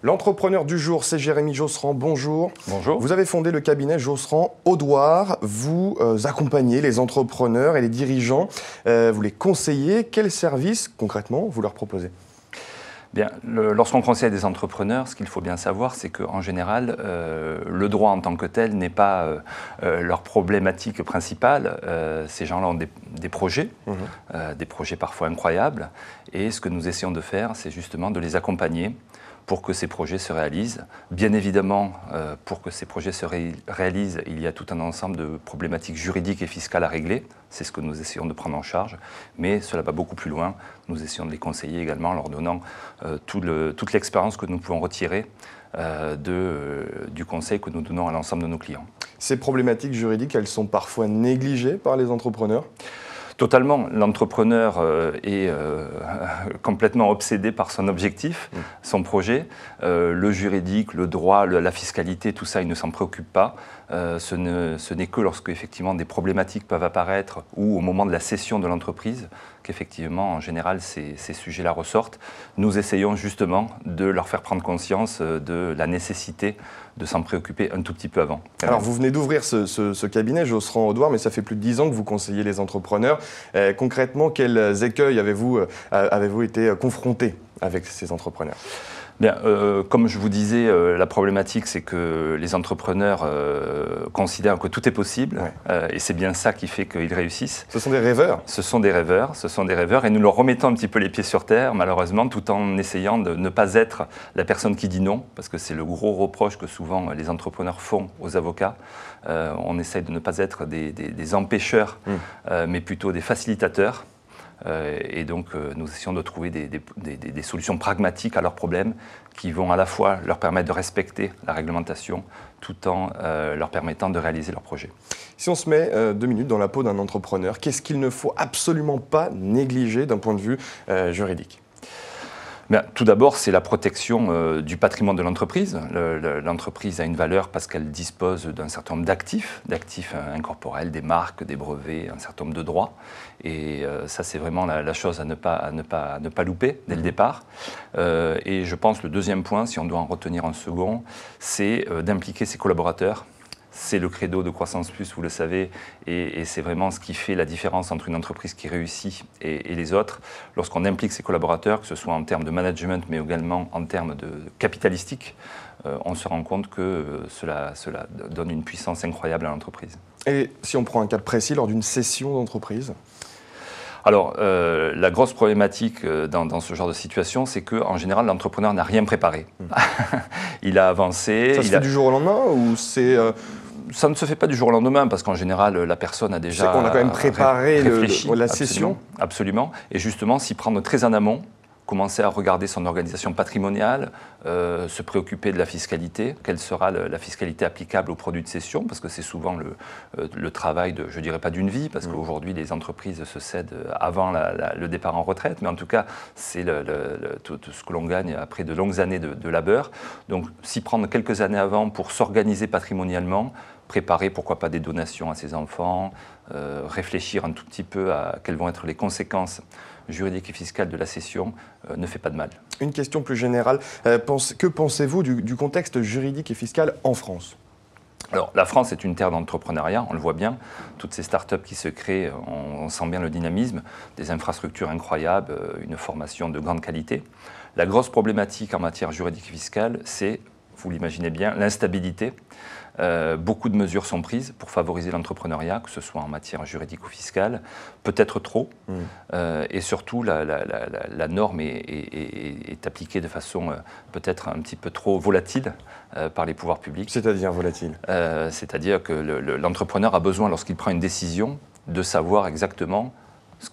L'entrepreneur du jour, c'est Jérémy Josserand. Bonjour. Bonjour. Vous avez fondé le cabinet Josserand Audoir. Vous accompagnez les entrepreneurs et les dirigeants. Vous les conseillez. Quels services, concrètement, vous leur proposez ? Bien, lorsqu'on conseille des entrepreneurs, ce qu'il faut bien savoir, c'est qu'en général, le droit en tant que tel n'est pas leur problématique principale. Ces gens-là ont des projets parfois incroyables. Et ce que nous essayons de faire, c'est justement de les accompagner pour que ces projets se réalisent. Bien évidemment, pour que ces projets se réalisent, il y a tout un ensemble de problématiques juridiques et fiscales à régler. C'est ce que nous essayons de prendre en charge, mais cela va beaucoup plus loin. Nous essayons de les conseiller également en leur donnant toute l'expérience que nous pouvons retirer du conseil que nous donnons à l'ensemble de nos clients. Ces problématiques juridiques, elles sont parfois négligées par les entrepreneurs ? Totalement. L'entrepreneur est complètement obsédé par son objectif, son projet. Le juridique, le droit, la fiscalité, tout ça, il ne s'en préoccupe pas. Ce n'est que lorsque effectivement des problématiques peuvent apparaître ou au moment de la cession de l'entreprise qu'effectivement, en général, ces sujets-là ressortent. Nous essayons justement de leur faire prendre conscience de la nécessité de s'en préoccuper un tout petit peu avant. Alors, vous venez d'ouvrir ce cabinet Josserand Audoir, mais ça fait plus de 10 ans que vous conseillez les entrepreneurs. Concrètement, quels écueils avez-vous été confrontés avec ces entrepreneurs ? Bien, comme je vous disais, la problématique, c'est que les entrepreneurs considèrent que tout est possible, et c'est bien ça qui fait qu'ils réussissent. Ce sont des rêveurs. Ce sont des rêveurs, et nous leur remettons un petit peu les pieds sur terre, malheureusement, tout en essayant de ne pas être la personne qui dit non, parce que c'est le gros reproche que souvent les entrepreneurs font aux avocats. On essaye de ne pas être des empêcheurs, mais plutôt des facilitateurs. Et donc, nous essayons de trouver des solutions pragmatiques à leurs problèmes qui vont à la fois leur permettre de respecter la réglementation tout en leur permettant de réaliser leurs projets. Si on se met 2 minutes dans la peau d'un entrepreneur, qu'est-ce qu'il ne faut absolument pas négliger d'un point de vue juridique ? Bien, tout d'abord, c'est la protection du patrimoine de l'entreprise. L'entreprise a une valeur parce qu'elle dispose d'un certain nombre d'actifs incorporels, des marques, des brevets, un certain nombre de droits. Et ça, c'est vraiment la chose à ne pas louper dès le départ. Et je pense le deuxième point, si on doit en retenir un second, c'est d'impliquer ses collaborateurs. C'est le credo de Croissance Plus, vous le savez, et c'est vraiment ce qui fait la différence entre une entreprise qui réussit et les autres. Lorsqu'on implique ses collaborateurs, que ce soit en termes de management, mais également en termes de capitalistique, on se rend compte que cela donne une puissance incroyable à l'entreprise. Et si on prend un cas précis lors d'une cession d'entreprise ? Alors, la grosse problématique dans ce genre de situation, c'est qu'en général, l'entrepreneur n'a rien préparé. Il a avancé. Ça se fait du jour au lendemain ou c'est... Ça ne se fait pas du jour au lendemain parce qu'en général, la personne a déjà on a quand même préparé réfléchi, la cession. Absolument. Et justement, s'y prendre très en amont, commencer à regarder son organisation patrimoniale, se préoccuper de la fiscalité, quelle sera la fiscalité applicable aux produits de cession, parce que c'est souvent le travail de, je dirais pas d'une vie, parce qu'aujourd'hui les entreprises se cèdent avant le départ en retraite, mais en tout cas c'est tout ce que l'on gagne après de longues années de labeur. Donc s'y prendre quelques années avant pour s'organiser patrimonialement, préparer pourquoi pas des donations à ses enfants, réfléchir un tout petit peu à quelles vont être les conséquences juridique et fiscale de la cession ne fait pas de mal. Une question plus générale. Que pensez-vous du contexte juridique et fiscal en France ? Alors, la France est une terre d'entrepreneuriat, on le voit bien. Toutes ces startups qui se créent, on sent bien le dynamisme, des infrastructures incroyables, une formation de grande qualité. La grosse problématique en matière juridique et fiscale, c'est, vous l'imaginez bien, l'instabilité. Beaucoup de mesures sont prises pour favoriser l'entrepreneuriat, que ce soit en matière juridique ou fiscale, peut-être trop, et surtout la norme est appliquée de façon peut-être un petit peu trop volatile par les pouvoirs publics. C'est-à-dire volatile ? C'est-à-dire que l'entrepreneur a besoin, lorsqu'il prend une décision, de savoir exactement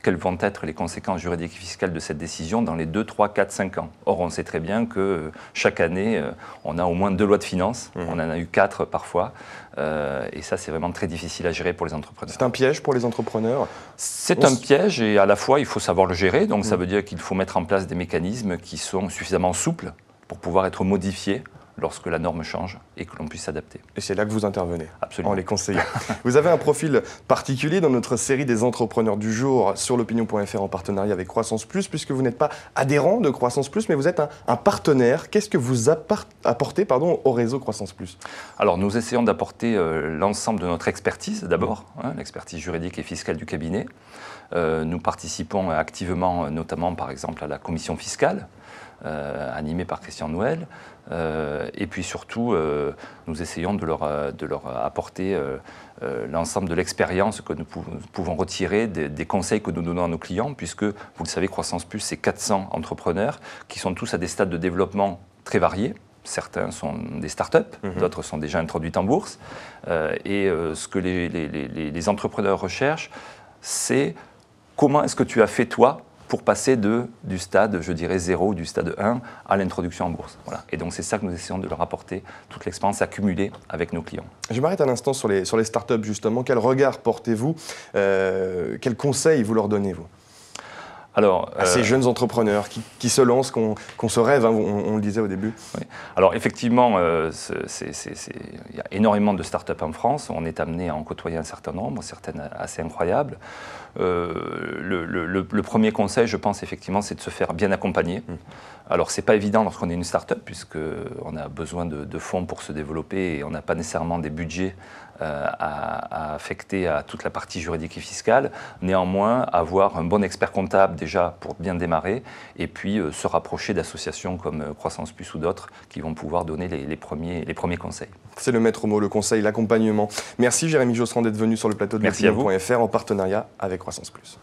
quelles vont être les conséquences juridiques et fiscales de cette décision dans les 2, 3, 4, 5 ans. Or, on sait très bien que chaque année, on a au moins 2 lois de finances, on en a eu 4 parfois, et ça, c'est vraiment très difficile à gérer pour les entrepreneurs. C'est un piège pour les entrepreneurs ? C'est un piège, et à la fois, il faut savoir le gérer, donc ça veut dire qu'il faut mettre en place des mécanismes qui sont suffisamment souples pour pouvoir être modifiés lorsque la norme change et que l'on puisse s'adapter. Et c'est là que vous intervenez. Absolument. En les conseillant. Vous avez un profil particulier dans notre série des entrepreneurs du jour sur l'opinion.fr en partenariat avec Croissance Plus, puisque vous n'êtes pas adhérent de Croissance Plus, mais vous êtes un partenaire. Qu'est-ce que vous apportez au réseau Croissance Plus? Alors, nous essayons d'apporter l'ensemble de notre expertise, d'abord, l'expertise juridique et fiscale du cabinet. Nous participons activement, notamment, par exemple, à la commission fiscale, animée par Christian Nouel. Et puis surtout, nous essayons de leur apporter l'ensemble de l'expérience que nous pouvons retirer des conseils que nous donnons à nos clients, puisque, vous le savez, Croissance Plus, c'est 400 entrepreneurs qui sont tous à des stades de développement très variés. Certains sont des startups, d'autres sont déjà introduites en bourse. Et ce que les entrepreneurs recherchent, c'est comment est-ce que tu as fait, toi, pour passer du stade, je dirais, 0, du stade 1 à l'introduction en bourse. Voilà. Et donc, c'est ça que nous essayons de leur apporter, toute l'expérience accumulée avec nos clients. Je m'arrête un instant sur les startups, justement. Quel regard portez-vous? Quels conseils vous leur donnez, vous? Alors, à ces jeunes entrepreneurs qui se lancent, qu'on se rêve, on le disait au début. Oui. Alors effectivement, il y a énormément de startups en France. On est amené à en côtoyer un certain nombre, certaines assez incroyables. Le premier conseil, je pense effectivement, c'est de se faire bien accompagner. Alors c'est pas évident lorsqu'on est une startup, puisqu'on a besoin de fonds pour se développer et on n'a pas nécessairement des budgets à affecter à toute la partie juridique et fiscale. Néanmoins, avoir un bon expert comptable déjà pour bien démarrer et puis se rapprocher d'associations comme Croissance Plus ou d'autres qui vont pouvoir donner les premiers conseils. C'est le maître mot, le conseil, l'accompagnement. Merci Jérémy Josserand d'être venu sur le plateau de l'opinion.fr en partenariat avec Croissance Plus.